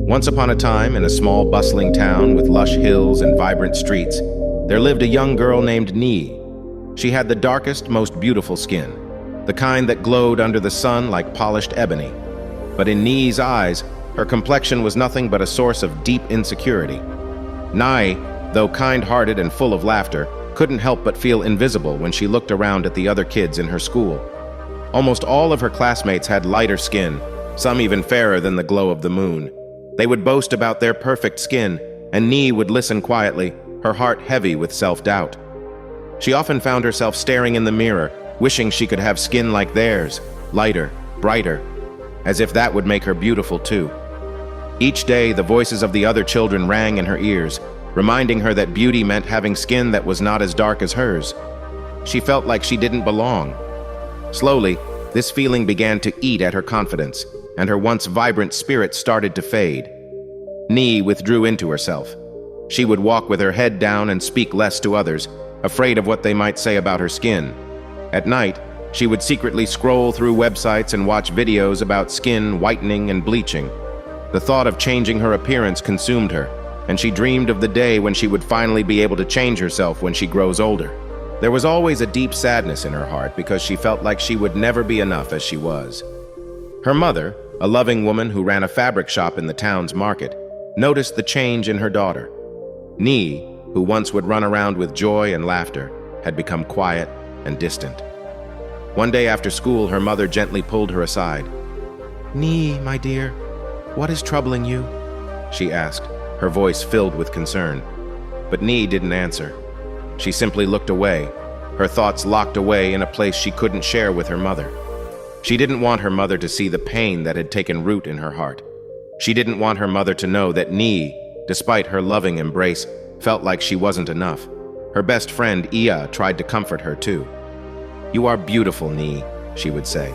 Once upon a time, in a small bustling town with lush hills and vibrant streets, there lived a young girl named Niyi. She had the darkest, most beautiful skin, the kind that glowed under the sun like polished ebony. But in Niyi's eyes, her complexion was nothing but a source of deep insecurity. Niyi, though kind-hearted and full of laughter, couldn't help but feel invisible when she looked around at the other kids in her school. Almost all of her classmates had lighter skin, some even fairer than the glow of the moon. They would boast about their perfect skin, and Niyi would listen quietly, her heart heavy with self-doubt. She often found herself staring in the mirror, wishing she could have skin like theirs, lighter, brighter, as if that would make her beautiful too. Each day, the voices of the other children rang in her ears, reminding her that beauty meant having skin that was not as dark as hers. She felt like she didn't belong. Slowly, this feeling began to eat at her confidence, and her once vibrant spirit started to fade. Niyi withdrew into herself. She would walk with her head down and speak less to others, afraid of what they might say about her skin. At night, she would secretly scroll through websites and watch videos about skin whitening and bleaching. The thought of changing her appearance consumed her, and she dreamed of the day when she would finally be able to change herself when she grows older. There was always a deep sadness in her heart because she felt like she would never be enough as she was. Her mother, a loving woman who ran a fabric shop in the town's market, noticed the change in her daughter. Niyi, who once would run around with joy and laughter, had become quiet and distant. One day after school, her mother gently pulled her aside. "Niyi, my dear, what is troubling you?" she asked, her voice filled with concern. But Niyi didn't answer. She simply looked away, her thoughts locked away in a place she couldn't share with her mother. She didn't want her mother to see the pain that had taken root in her heart. She didn't want her mother to know that Niyi, despite her loving embrace, felt like she wasn't enough. Her best friend, Iya, tried to comfort her too. "You are beautiful, Niyi," she would say.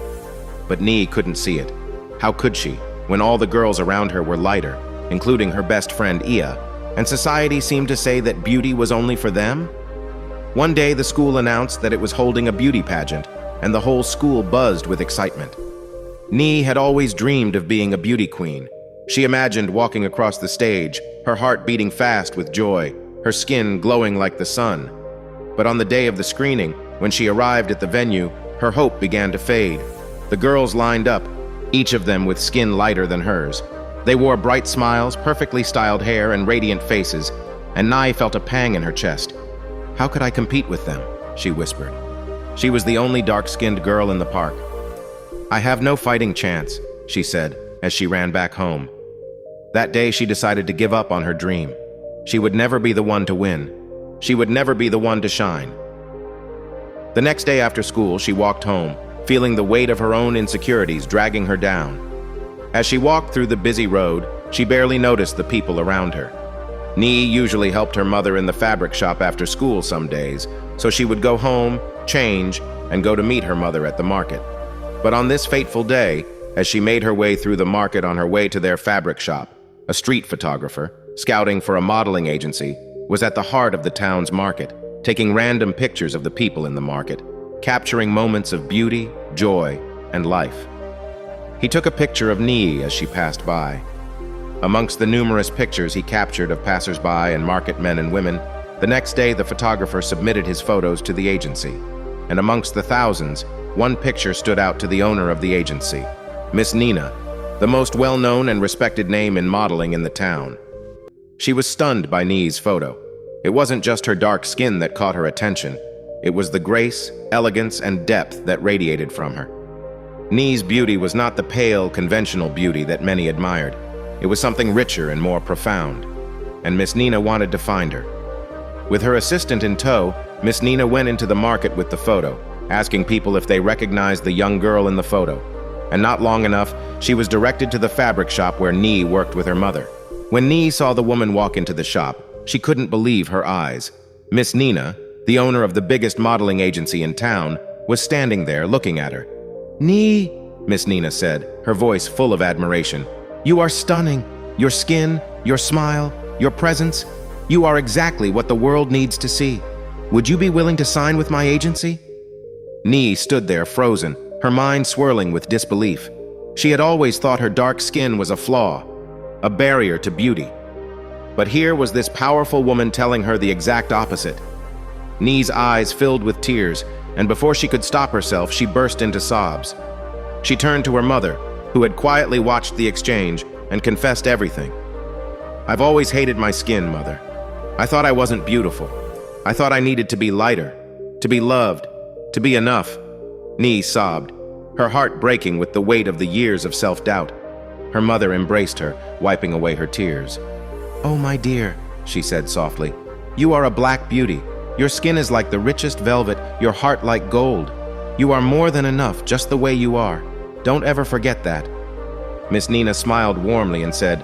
But Niyi couldn't see it. How could she, when all the girls around her were lighter, including her best friend, Iya, and society seemed to say that beauty was only for them? One day, the school announced that it was holding a beauty pageant, and the whole school buzzed with excitement. Niyi had always dreamed of being a beauty queen. She imagined walking across the stage, her heart beating fast with joy, her skin glowing like the sun. But on the day of the screening, when she arrived at the venue, her hope began to fade. The girls lined up, each of them with skin lighter than hers. They wore bright smiles, perfectly styled hair, and radiant faces, and Niyi felt a pang in her chest. "How could I compete with them?" she whispered. She was the only dark-skinned girl in the park. "I have no fighting chance," she said as she ran back home. That day she decided to give up on her dream. She would never be the one to win. She would never be the one to shine. The next day after school, she walked home, feeling the weight of her own insecurities dragging her down. As she walked through the busy road, she barely noticed the people around her. Niyi usually helped her mother in the fabric shop after school some days, so she would go home, change, and go to meet her mother at the market. But on this fateful day, as she made her way through the market on her way to their fabric shop, a street photographer, scouting for a modeling agency, was at the heart of the town's market, taking random pictures of the people in the market, capturing moments of beauty, joy, and life. He took a picture of Niyi as she passed by. Amongst the numerous pictures he captured of passers-by and market men and women, the next day the photographer submitted his photos to the agency. And amongst the thousands, one picture stood out to the owner of the agency, Miss Nina, the most well-known and respected name in modeling in the town. She was stunned by Niyi's photo. It wasn't just her dark skin that caught her attention. It was the grace, elegance, and depth that radiated from her. Niyi's beauty was not the pale, conventional beauty that many admired. It was something richer and more profound, and Miss Nina wanted to find her. With her assistant in tow, Miss Nina went into the market with the photo, asking people if they recognized the young girl in the photo. And not long enough, she was directed to the fabric shop where Niyi worked with her mother. When Niyi saw the woman walk into the shop, she couldn't believe her eyes. Miss Nina, the owner of the biggest modeling agency in town, was standing there looking at her. "Niyi," Miss Nina said, her voice full of admiration. "You are stunning. Your skin, your smile, your presence. You are exactly what the world needs to see. Would you be willing to sign with my agency?" Niyi stood there frozen, her mind swirling with disbelief. She had always thought her dark skin was a flaw. a barrier to beauty. But here was this powerful woman telling her the exact opposite. Niyi's eyes filled with tears, and before she could stop herself, she burst into sobs. She turned to her mother, who had quietly watched the exchange, and confessed everything. "I've always hated my skin, Mother. I thought I wasn't beautiful. I thought I needed to be lighter, to be loved, to be enough." Niyi sobbed, her heart breaking with the weight of the years of self-doubt. Her mother embraced her, wiping away her tears. "Oh, my dear," she said softly, "you are a black beauty. Your skin is like the richest velvet, your heart like gold. You are more than enough, just the way you are. Don't ever forget that." Miss Nina smiled warmly and said,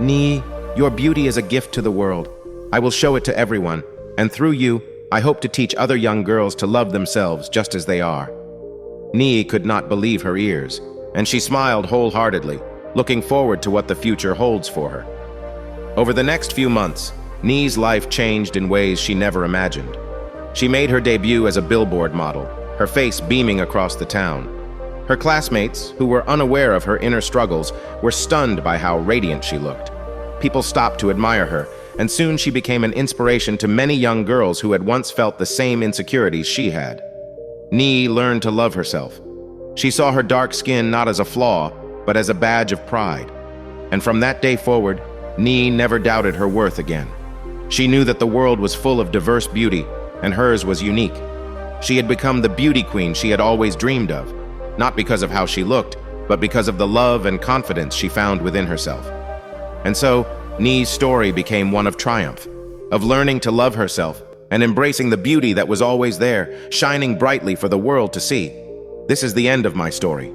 "Niyi, your beauty is a gift to the world. I will show it to everyone, and through you, I hope to teach other young girls to love themselves just as they are." Niyi could not believe her ears, and she smiled wholeheartedly, looking forward to what the future holds for her. Over the next few months, Niyi's life changed in ways she never imagined. She made her debut as a billboard model, her face beaming across the town. Her classmates, who were unaware of her inner struggles, were stunned by how radiant she looked. People stopped to admire her, and soon she became an inspiration to many young girls who had once felt the same insecurities she had. Niyi learned to love herself. She saw her dark skin not as a flaw, but as a badge of pride. And from that day forward, Niyi never doubted her worth again. She knew that the world was full of diverse beauty, and hers was unique. She had become the beauty queen she had always dreamed of, not because of how she looked, but because of the love and confidence she found within herself. And so, Niyi's story became one of triumph, of learning to love herself and embracing the beauty that was always there, shining brightly for the world to see. This is the end of my story.